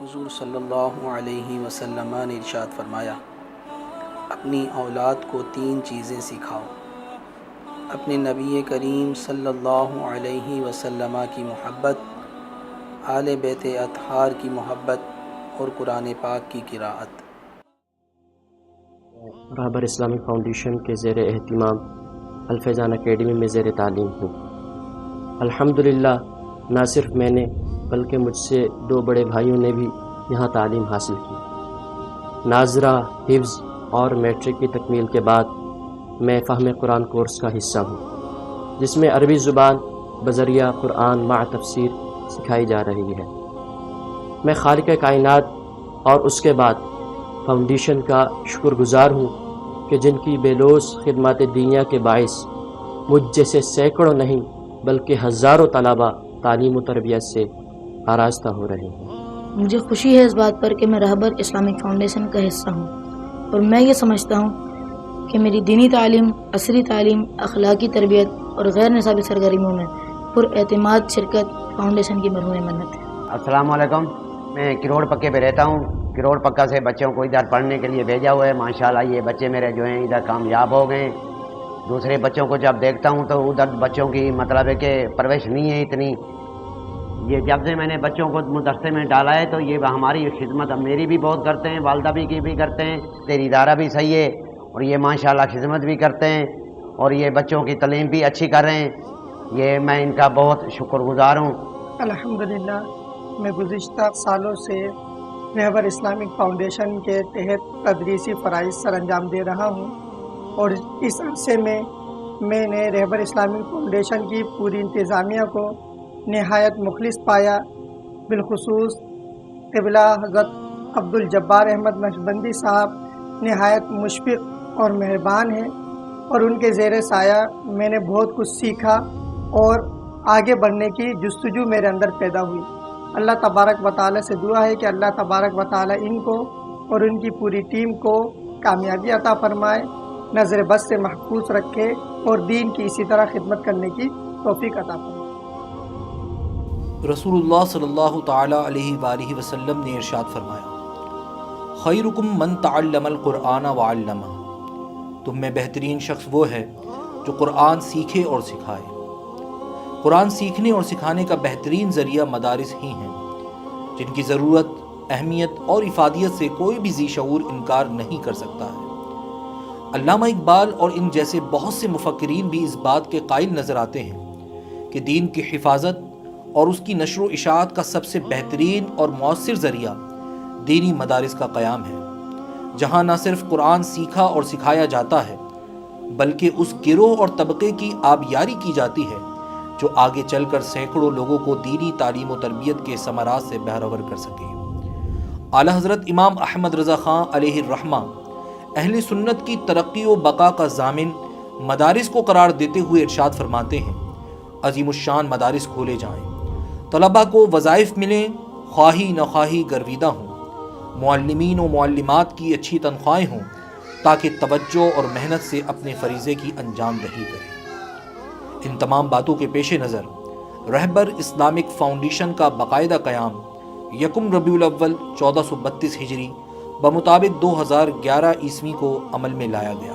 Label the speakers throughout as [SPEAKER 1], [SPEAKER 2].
[SPEAKER 1] حضور صلی اللہ علیہ وسلم نے ارشاد فرمایا، اپنی اولاد کو 3 چیزیں سکھاؤ، اپنے نبی کریم صلی اللہ علیہ وسلم کی محبت، آل بیت اطہار کی محبت اور قرآن پاک کی قراءت۔
[SPEAKER 2] رہبر اسلامک فاؤنڈیشن کے زیر اہتمام الفیضان اکیڈمی میں زیر تعلیم ہوں۔ الحمدللہ نہ صرف میں نے بلکہ مجھ سے 2 بڑے بھائیوں نے بھی یہاں تعلیم حاصل کی۔ ناظرہ، حفظ اور میٹرک کی تکمیل کے بعد میں فہم قرآن کورس کا حصہ ہوں، جس میں عربی زبان بذریعہ قرآن مع تفسیر سکھائی جا رہی ہے۔ میں خالق کائنات اور اس کے بعد فاؤنڈیشن کا شکر گزار ہوں کہ جن کی بے لوث خدمات دینیہ کے باعث مجھ جیسے سینکڑوں نہیں بلکہ ہزاروں طلباء تعلیم و تربیت سے آراستہ ہو رہے ہیں۔
[SPEAKER 3] مجھے خوشی ہے اس بات پر کہ میں رہبر اسلامک فاؤنڈیشن کا حصہ ہوں، اور میں یہ سمجھتا ہوں کہ میری دینی تعلیم، عصری تعلیم، اخلاقی تربیت اور غیر نصابی سرگرمیوں میں پر اعتماد شرکت فاؤنڈیشن کی مرہون منت ہے۔
[SPEAKER 4] السلام علیکم، میں کروڑ پکے پہ رہتا ہوں۔ کروڑ پکا سے بچوں کو ادھر پڑھنے کے لیے بھیجا ہوا ہے۔ ماشاءاللہ یہ بچے میرے جو ہیں ادھر کامیاب ہو گئے۔ دوسرے بچوں کو جب دیکھتا ہوں تو ادھر بچوں کی مطلب ہے کہ پرورش نہیں ہے اتنی۔ یہ جب سے میں نے بچوں کو مدرسے میں ڈالا ہے تو یہ ہماری خدمت میری بھی بہت کرتے ہیں، والدہ بھی کی بھی کرتے ہیں، تیری ادارہ بھی صحیح ہے، اور یہ ماشاءاللہ خدمت بھی کرتے ہیں، اور یہ بچوں کی تعلیم بھی اچھی کر رہے ہیں۔ یہ میں ان کا بہت شکر گزار ہوں۔
[SPEAKER 5] الحمدللہ میں گزشتہ سالوں سے رہبر اسلامک فاؤنڈیشن کے تحت تدریسی فرائض سر انجام دے رہا ہوں، اور اس عرصے میں نے رہبر اسلامک فاؤنڈیشن کی پوری انتظامیہ کو نہایت مخلص پایا، بالخصوص قبلہ حضرت عبدالجبار احمد نقشبندی صاحب نہایت مشفق اور مہربان ہیں، اور ان کے زیر سایہ میں نے بہت کچھ سیکھا اور آگے بڑھنے کی جستجو میرے اندر پیدا ہوئی۔ اللہ تبارک و تعالیٰ سے دعا ہے کہ اللہ تبارک و تعالیٰ ان کو اور ان کی پوری ٹیم کو کامیابی عطا فرمائے، نظر بد سے محفوظ رکھے اور دین کی اسی طرح خدمت کرنے کی توفیق عطا فرمائے۔
[SPEAKER 1] رسول اللہ صلی اللہ تعالی علیہ وآلہ وسلم نے ارشاد فرمایا، خیرکم من تعلم القرآن وعلمہ، تم میں بہترین شخص وہ ہے جو قرآن سیکھے اور سکھائے۔ قرآن سیکھنے اور سکھانے کا بہترین ذریعہ مدارس ہی ہیں، جن کی ضرورت، اہمیت اور افادیت سے کوئی بھی ذی شعور انکار نہیں کر سکتا ہے۔ علامہ اقبال اور ان جیسے بہت سے مفکرین بھی اس بات کے قائل نظر آتے ہیں کہ دین کی حفاظت اور اس کی نشر و اشاعت کا سب سے بہترین اور مؤثر ذریعہ دینی مدارس کا قیام ہے، جہاں نہ صرف قرآن سیکھا اور سکھایا جاتا ہے بلکہ اس گروہ اور طبقے کی آبیاری کی جاتی ہے جو آگے چل کر سینکڑوں لوگوں کو دینی تعلیم و تربیت کے ثمرات سے بہرور کر سکے۔ اعلیٰ حضرت امام احمد رضا خان علیہ الرحمہ اہل سنت کی ترقی و بقا کا ضامن مدارس کو قرار دیتے ہوئے ارشاد فرماتے ہیں، عظیم الشان مدارس کھولے جائیں، طلباء کو وظائف ملیں، خواہی نخواہی گرویدہ ہوں، معلمین و معلمات کی اچھی تنخواہیں ہوں تاکہ توجہ اور محنت سے اپنے فریضے کی انجام دہی کریں۔ ان تمام باتوں کے پیش نظر رہبر اسلامک فاؤنڈیشن کا باقاعدہ قیام یکم ربیع الاول 1432 ہجری بمطابق 2011 عیسوی کو عمل میں لایا گیا،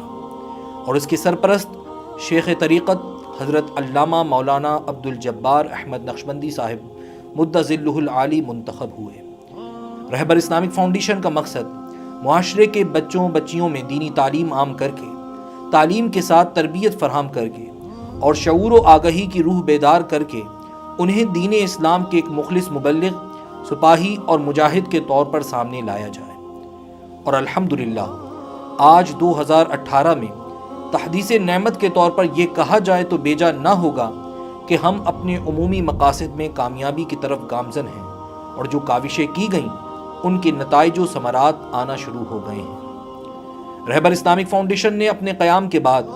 [SPEAKER 1] اور اس کے سرپرست شیخ طریقت حضرت علامہ مولانا عبد الجبار احمد نقشبندی صاحب مد ظلہ العالی منتخب ہوئے۔ رہبر اسلامک فاؤنڈیشن کا مقصد معاشرے کے بچوں بچیوں میں دینی تعلیم عام کر کے، تعلیم کے ساتھ تربیت فراہم کر کے اور شعور و آگہی کی روح بیدار کر کے انہیں دین اسلام کے ایک مخلص مبلغ، سپاہی اور مجاہد کے طور پر سامنے لایا جائے۔ اور الحمدللہ آج 2018 میں تحدیث نعمت کے طور پر یہ کہا جائے تو بیجا نہ ہوگا کہ ہم اپنے عمومی مقاصد میں کامیابی کی طرف گامزن ہیں، اور جو کاوشیں کی گئیں ان کے نتائج و ثمرات آنا شروع ہو گئے ہیں۔ رہبر اسلامک فاؤنڈیشن نے اپنے قیام کے بعد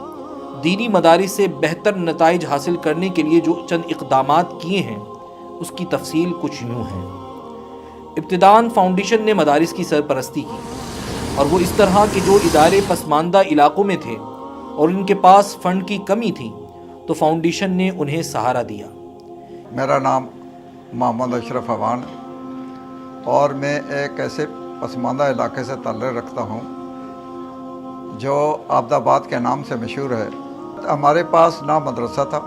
[SPEAKER 1] دینی مدارس سے بہتر نتائج حاصل کرنے کے لیے جو چند اقدامات کیے ہیں اس کی تفصیل کچھ یوں ہے۔ ابتداءً فاؤنڈیشن نے مدارس کی سرپرستی کی، اور وہ اس طرح کہ جو ادارے پسماندہ علاقوں میں تھے اور ان کے پاس فنڈ کی کمی تھی تو فاؤنڈیشن نے انہیں سہارا دیا۔
[SPEAKER 6] میرا نام محمد اشرف اوان ہے اور میں ایک ایسے پسماندہ علاقے سے تعلق رکھتا ہوں جو عابد آباد کے نام سے مشہور ہے۔ ہمارے پاس نہ مدرسہ تھا،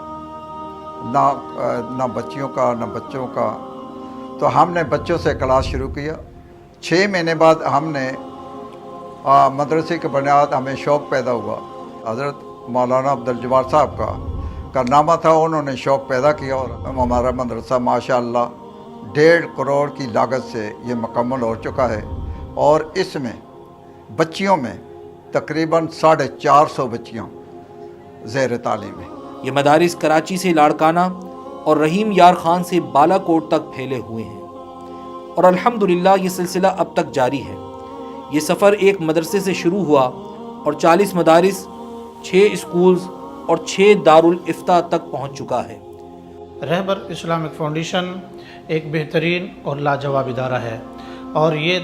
[SPEAKER 6] نہ بچیوں کا نہ بچوں کا، تو ہم نے بچوں سے کلاس شروع کیا۔ 6 مہینے بعد ہم نے مدرسے کے بنیاد ہمیں شوق پیدا ہوا۔ حضرت مولانا عبد الجبار صاحب کا کارنامہ تھا، انہوں نے شوق پیدا کیا، اور ہمارا مدرسہ ماشاءاللہ 1.5 کروڑ کی لاگت سے یہ مکمل ہو چکا ہے، اور اس میں بچیوں میں تقریباً 450 بچیاں زیر تعلیم ہیں۔
[SPEAKER 1] یہ مدارس کراچی سے لاڑکانہ اور رحیم یار خان سے بالا کوٹ تک پھیلے ہوئے ہیں، اور الحمدللہ یہ سلسلہ اب تک جاری ہے۔ یہ سفر ایک مدرسے سے شروع ہوا اور 40 مدارس، 6 اسکولز اور 6 دارالافتاء تک پہنچ چکا ہے۔
[SPEAKER 7] رہبر اسلامک فاؤنڈیشن ایک بہترین اور لاجواب ادارہ ہے، اور یہ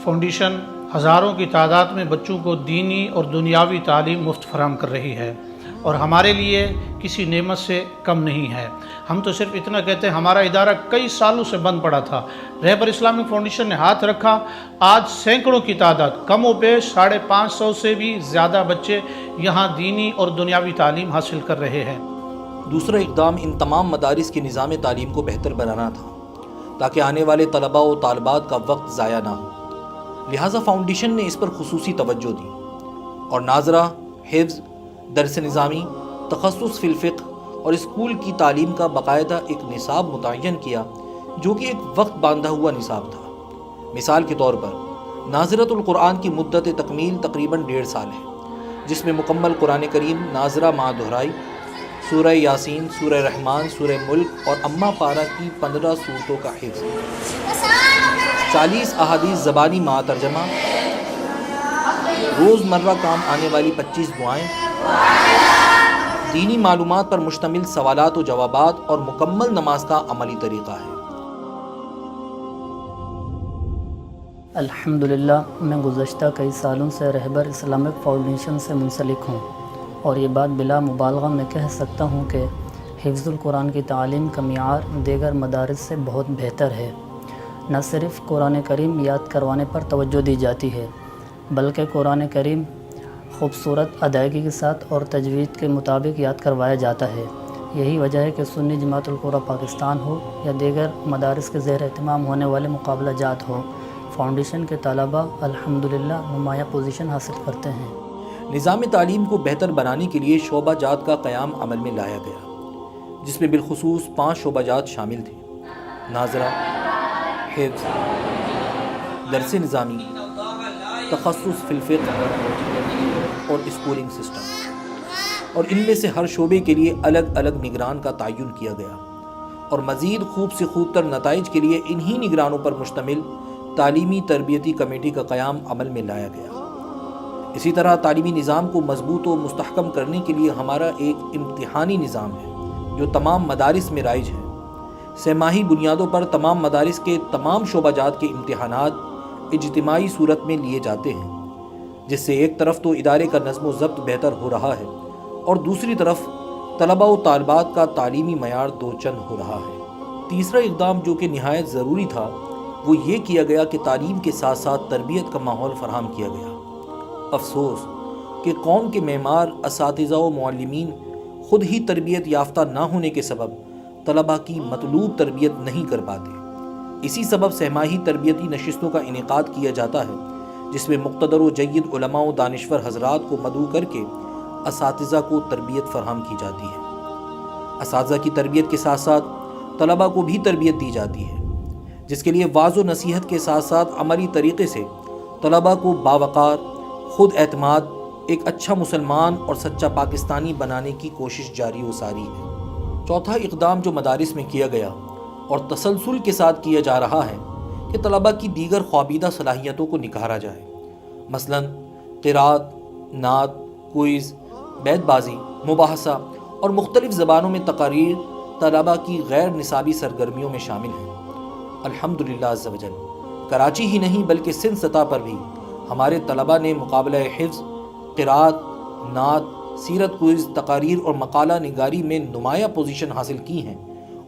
[SPEAKER 7] فاؤنڈیشن ہزاروں کی تعداد میں بچوں کو دینی اور دنیاوی تعلیم مفت فراہم کر رہی ہے، اور ہمارے لیے کسی نعمت سے کم نہیں ہے۔ ہم تو صرف اتنا کہتے ہیں، ہمارا ادارہ کئی سالوں سے بند پڑا تھا، رہبر اسلامک فاؤنڈیشن نے ہاتھ رکھا، آج سینکڑوں کی تعداد، کم و بیش 550 سے بھی زیادہ بچے یہاں دینی اور دنیاوی تعلیم حاصل کر رہے ہیں۔
[SPEAKER 1] دوسرا اقدام ان تمام مدارس کے نظام تعلیم کو بہتر بنانا تھا تاکہ آنے والے طلباء و طالبات کا وقت ضائع نہ ہو، لہٰذا فاؤنڈیشن نے اس پر خصوصی توجہ دی اور ناظرہ، حفظ، درس نظامی، تخصص فی الفقہ اور اسکول کی تعلیم کا باقاعدہ ایک نصاب متعین کیا جو کہ ایک وقت باندھا ہوا نصاب تھا۔ مثال کے طور پر ناظرۃ القرآن کی مدت تکمیل تقریباً 1.5 سال ہے، جس میں مکمل قرآن کریم ناظرہ مع دہرائی، سورہ یاسین، سورہ رحمان، سورہ ملک اور اماں پارہ کی 15 سورتوں کا حفظ، 40 احادیث زبانی مع ترجمہ،
[SPEAKER 8] روزمرہ کام آنے والی 25 دعائیں، دینی معلومات پر مشتمل سوالات و جوابات اور مکمل نماز کا عملی طریقہ ہے۔
[SPEAKER 9] الحمدللہ میں گزشتہ کئی سالوں سے رہبر اسلامک فاؤنڈیشن سے منسلک ہوں، اور یہ بات بلا مبالغہ میں کہہ سکتا ہوں کہ حفظ القرآن کی تعلیم کا معیار دیگر مدارس سے بہت بہتر ہے۔ نہ صرف قرآن کریم یاد کروانے پر توجہ دی جاتی ہے، بلکہ قرآن کریم خوبصورت ادائیگی کے ساتھ اور تجوید کے مطابق یاد کروایا جاتا ہے۔ یہی وجہ ہے کہ سنی جماعت القرآن پاکستان ہو یا دیگر مدارس کے زیر اہتمام ہونے والے مقابلہ جات ہوں، فاؤنڈیشن کے طلباء الحمدللہ نمایاں پوزیشن حاصل کرتے ہیں۔
[SPEAKER 8] نظام تعلیم کو بہتر بنانے کے لیے شعبہ جات کا قیام عمل میں لایا گیا، جس میں بالخصوص 5 شعبہ جات شامل تھے: ناظرہ، حفظ، درس نظامی، تخصص فی الفقہ اور اسکولنگ سسٹم، اور ان میں سے ہر شعبے کے لیے الگ الگ نگران کا تعین کیا گیا، اور مزید خوب سے خوب تر نتائج کے لیے انہی نگرانوں پر مشتمل تعلیمی تربیتی کمیٹی کا قیام عمل میں لایا گیا۔ اسی طرح تعلیمی نظام کو مضبوط و مستحکم کرنے کے لیے ہمارا ایک امتحانی نظام ہے جو تمام مدارس میں رائج ہے۔ سہ ماہی بنیادوں پر تمام مدارس کے تمام شعبہ جات کے امتحانات اجتماعی صورت میں لیے جاتے ہیں، جس سے ایک طرف تو ادارے کا نظم و ضبط بہتر ہو رہا ہے اور دوسری طرف طلباء و طالبات کا تعلیمی معیار دو چند ہو رہا ہے۔ تیسرا اقدام جو کہ نہایت ضروری تھا وہ یہ کیا گیا کہ تعلیم کے ساتھ ساتھ تربیت کا ماحول فراہم کیا گیا۔ افسوس کہ قوم کے معمار، اساتذہ و معلمین خود ہی تربیت یافتہ نہ ہونے کے سبب طلباء کی مطلوب تربیت نہیں کر پاتے۔ اسی سبب سہ ماہی تربیتی نشستوں کا انعقاد کیا جاتا ہے، جس میں مقتدر و جید علماء و دانشور حضرات کو مدعو کر کے اساتذہ کو تربیت فراہم کی جاتی ہے۔ اساتذہ کی تربیت کے ساتھ ساتھ طلباء کو بھی تربیت دی جاتی ہے، جس کے لیے واعظ و نصیحت کے ساتھ ساتھ عملی طریقے سے طلباء کو باوقار، خود اعتماد، ایک اچھا مسلمان اور سچا پاکستانی بنانے کی کوشش جاری و ساری ہے۔ چوتھا اقدام جو مدارس میں کیا گیا اور تسلسل کے ساتھ کیا جا رہا ہے کہ طلباء کی دیگر خوابیدہ صلاحیتوں کو نکھارا جائے، مثلاً قرات، نعت، کوئز، بیت بازی، مباحثہ اور مختلف زبانوں میں تقاریر طلباء کی غیر نصابی سرگرمیوں میں شامل ہیں۔ الحمدللہ عز و جل کراچی ہی نہیں بلکہ سندھ سطح پر بھی ہمارے طلباء نے مقابلہ حفظ، قرات، نعت، سیرت، کوئز، تقاریر اور مقالہ نگاری میں نمایاں پوزیشن حاصل کی ہیں،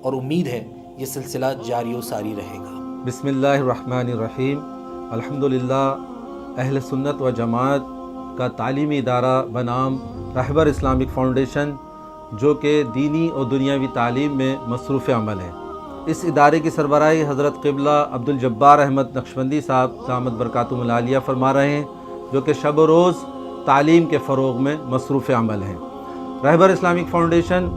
[SPEAKER 8] اور امید ہے یہ سلسلہ جاری و ساری رہے گا۔
[SPEAKER 10] بسم اللہ الرحمن الرحیم۔ الحمدللہ اہل سنت و جماعت کا تعلیمی ادارہ بنام رہبر اسلامک فاؤنڈیشن، جو کہ دینی اور دنیاوی تعلیم میں مصروف عمل ہے، اس ادارے کی سربراہی حضرت قبلہ عبدالجبار احمد نقشبندی صاحب دامت برکاتہم العالیہ فرما رہے ہیں، جو کہ شب و روز تعلیم کے فروغ میں مصروف عمل ہیں۔ رہبر اسلامک فاؤنڈیشن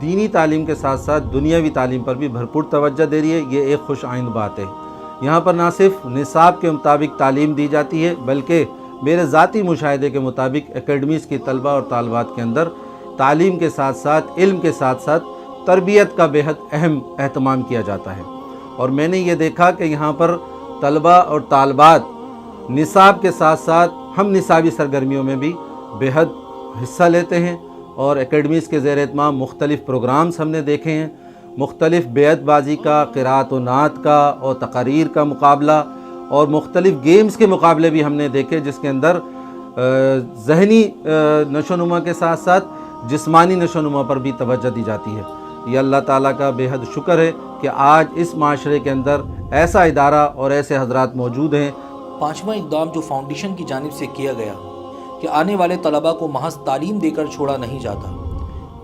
[SPEAKER 10] دینی تعلیم کے ساتھ ساتھ دنیاوی تعلیم پر بھی بھرپور توجہ دے رہی ہے۔ یہ ایک خوش آئند بات ہے۔ یہاں پر نہ صرف نصاب کے مطابق تعلیم دی جاتی ہے، بلکہ میرے ذاتی مشاہدے کے مطابق اکیڈمیز کی طلباء اور طالبات کے اندر تعلیم کے ساتھ ساتھ علم کے ساتھ ساتھ تربیت کا بہت اہم اہتمام کیا جاتا ہے، اور میں نے یہ دیکھا کہ یہاں پر طلباء اور طالبات نصاب کے ساتھ ساتھ ہم نصابی سرگرمیوں میں بھی بہت حصہ لیتے ہیں، اور اکیڈمیز کے زیر اہتمام مختلف پروگرامز ہم نے دیکھے ہیں، مختلف بیعت بازی کا، قرات و نعت کا اور تقاریر کا مقابلہ، اور مختلف گیمز کے مقابلے بھی ہم نے دیکھے، جس کے اندر ذہنی نشو و نما کے ساتھ ساتھ جسمانی نشو و نما پر بھی توجہ دی جاتی ہے۔ یہ اللہ تعالیٰ کا بے حد شکر ہے کہ آج اس معاشرے کے اندر ایسا ادارہ اور ایسے حضرات موجود ہیں۔
[SPEAKER 8] پانچواں اقدام جو فاؤنڈیشن کی جانب سے کیا گیا کہ آنے والے طلباء کو محض تعلیم دے کر چھوڑا نہیں جاتا،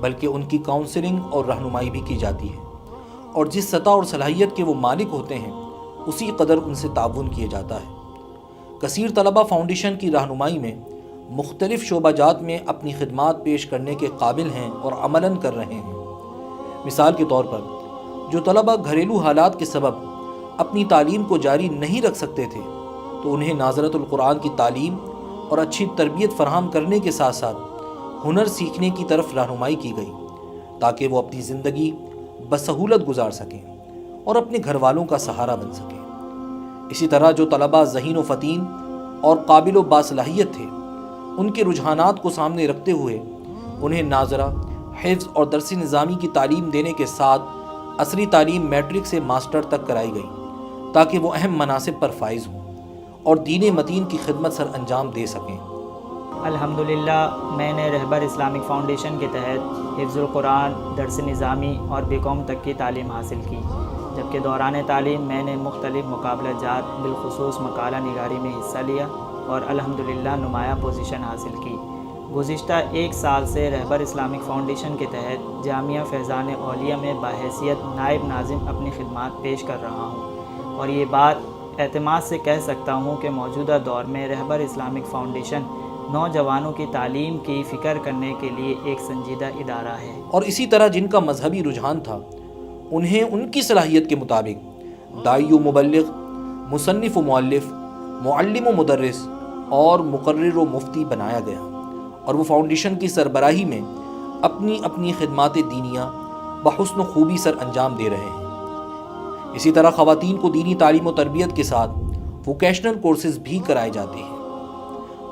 [SPEAKER 8] بلکہ ان کی کاؤنسلنگ اور رہنمائی بھی کی جاتی ہے، اور جس سطح اور صلاحیت کے وہ مالک ہوتے ہیں اسی قدر ان سے تعاون کیا جاتا ہے۔ کثیر طلباء فاؤنڈیشن کی رہنمائی میں مختلف شعبہ جات میں اپنی خدمات پیش کرنے کے قابل ہیں اور عملاً کر رہے ہیں۔ مثال کے طور پر جو طلباء گھریلو حالات کے سبب اپنی تعلیم کو جاری نہیں رکھ سکتے تھے تو انہیں ناظرۃ القرآن کی تعلیم اور اچھی تربیت فراہم کرنے کے ساتھ ساتھ ہنر سیکھنے کی طرف رہنمائی کی گئی تاکہ وہ اپنی زندگی بسہولت گزار سکیں اور اپنے گھر والوں کا سہارا بن سکیں۔ اسی طرح جو طلباء ذہین و فتین اور قابل و باصلاحیت تھے ان کے رجحانات کو سامنے رکھتے ہوئے انہیں ناظرہ، حفظ اور درس نظامی کی تعلیم دینے کے ساتھ عصری تعلیم میٹرک سے ماسٹر تک کرائی گئی تاکہ وہ اہم مناصب پر فائز ہوں اور دین متین کی خدمت سر انجام دے سکیں۔
[SPEAKER 11] الحمدللہ میں نے رہبر اسلامک فاؤنڈیشن کے تحت حفظ القرآن، درس نظامی اور BCom تک کی تعلیم حاصل کی، جبکہ دوران تعلیم میں نے مختلف مقابلہ جات بالخصوص مقالہ نگاری میں حصہ لیا اور الحمدللہ نمایاں پوزیشن حاصل کی۔ گزشتہ 1 سال سے رہبر اسلامک فاؤنڈیشن کے تحت جامعہ فیضان اولیہ میں بحیثیت نائب ناظم اپنی خدمات پیش کر رہا ہوں، اور یہ بات اعتماد سے کہہ سکتا ہوں کہ موجودہ دور میں رہبر اسلامک فاؤنڈیشن نوجوانوں کی تعلیم کی فکر کرنے کے لیے ایک سنجیدہ ادارہ ہے۔
[SPEAKER 8] اور اسی طرح جن کا مذہبی رجحان تھا انہیں ان کی صلاحیت کے مطابق داعی و مبلغ، مصنف و مؤلف، معلم و مدرس اور مقرر و مفتی بنایا گیا، اور وہ فاؤنڈیشن کی سربراہی میں اپنی اپنی خدمات دینیہ بحسن و خوبی سر انجام دے رہے ہیں۔ اسی طرح خواتین کو دینی تعلیم و تربیت کے ساتھ ووکیشنل کورسز بھی کرائے جاتے ہیں۔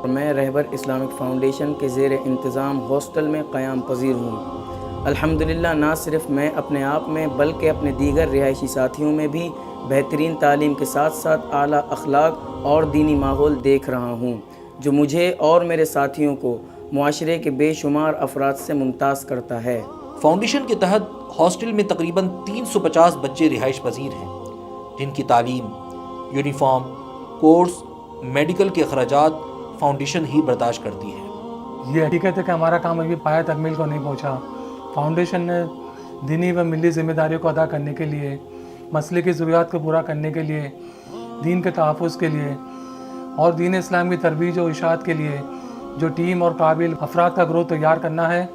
[SPEAKER 12] میں رہبر اسلامک فاؤنڈیشن کے زیر انتظام ہاسٹل میں قیام پذیر ہوں۔ الحمدللہ نہ صرف میں اپنے آپ میں بلکہ اپنے دیگر رہائشی ساتھیوں میں بھی بہترین تعلیم کے ساتھ ساتھ اعلیٰ اخلاق اور دینی ماحول دیکھ رہا ہوں، جو مجھے اور میرے ساتھیوں کو معاشرے کے بے شمار افراد سے ممتاز کرتا ہے۔
[SPEAKER 8] فاؤنڈیشن کے تحت ہاسٹل میں تقریباً 350 بچے رہائش پذیر ہیں، جن کی تعلیم، یونیفارم، کورس، میڈیکل کے اخراجات فاؤنڈیشن ہی برداشت کرتی ہے۔
[SPEAKER 13] یہ حقیقت ہے کہ ہمارا کام ابھی پایہ تکمیل کو نہیں پہنچا۔ فاؤنڈیشن نے دینی و ملی ذمہ داریوں کو ادا کرنے کے لیے، مسئلے کی ضروریات کو پورا کرنے کے لیے، دین کے تحفظ کے لیے اور دین اسلام کی ترویج و اشاعت کے لیے جو ٹیم اور قابل افراد کا گروہ تیار کرنا ہے،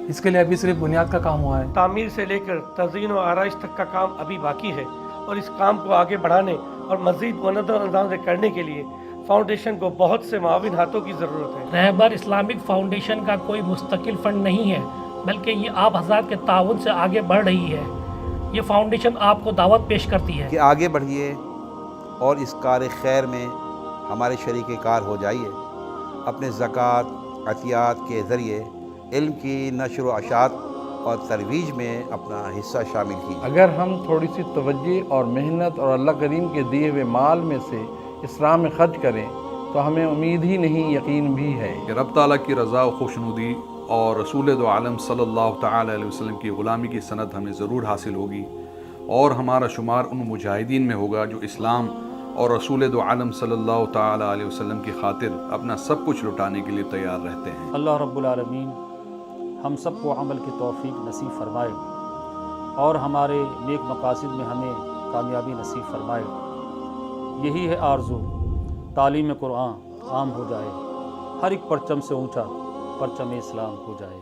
[SPEAKER 13] اس کے لیے ابھی صرف بنیاد کا کام ہوا ہے۔
[SPEAKER 14] تعمیر سے لے کر تزئین و آرائش تک کا کام ابھی باقی ہے، اور اس کام کو آگے بڑھانے اور مزید منظم انداز سے کرنے کے لیے فاؤنڈیشن کو بہت سے معاون ہاتھوں کی ضرورت ہے۔
[SPEAKER 15] رہبر اسلامک فاؤنڈیشن کا کوئی مستقل فنڈ نہیں ہے، بلکہ یہ آپ حضرات کے تعاون سے آگے بڑھ رہی ہے۔ یہ فاؤنڈیشن آپ کو دعوت پیش کرتی ہے
[SPEAKER 16] کہ آگے بڑھیے اور اس کار خیر میں ہمارے شریک کار ہو جائیے۔ اپنے زکوٰۃ، عطیات کے ذریعے علم کی نشر و اشاعت اور ترویج میں اپنا حصہ شامل کیجیے۔
[SPEAKER 17] اگر ہم تھوڑی سی توجہ اور محنت اور اللہ کریم کے دیے ہوئے مال میں سے اسلام میں خرچ کریں تو ہمیں امید ہی نہیں، یقین بھی ہے
[SPEAKER 18] کہ رب تعالیٰ کی رضا و خوشنودی اور رسول دو عالم صلی اللہ تعالی علیہ وسلم کی غلامی کی سند ہمیں ضرور حاصل ہوگی، اور ہمارا شمار ان مجاہدین میں ہوگا جو اسلام اور رسول دو عالم صلی اللہ تعالی علیہ وسلم کی خاطر اپنا سب کچھ لٹانے کے لیے تیار رہتے ہیں۔
[SPEAKER 19] اللہ رب العالمین ہم سب کو عمل کی توفیق نصیب فرمائے اور ہمارے نیک مقاصد میں ہمیں کامیابی نصیب فرمائے۔ یہی ہے آرزو، تعلیم قرآن عام ہو جائے، ہر ایک پرچم سے اونچا پرچم اسلام ہو جائے۔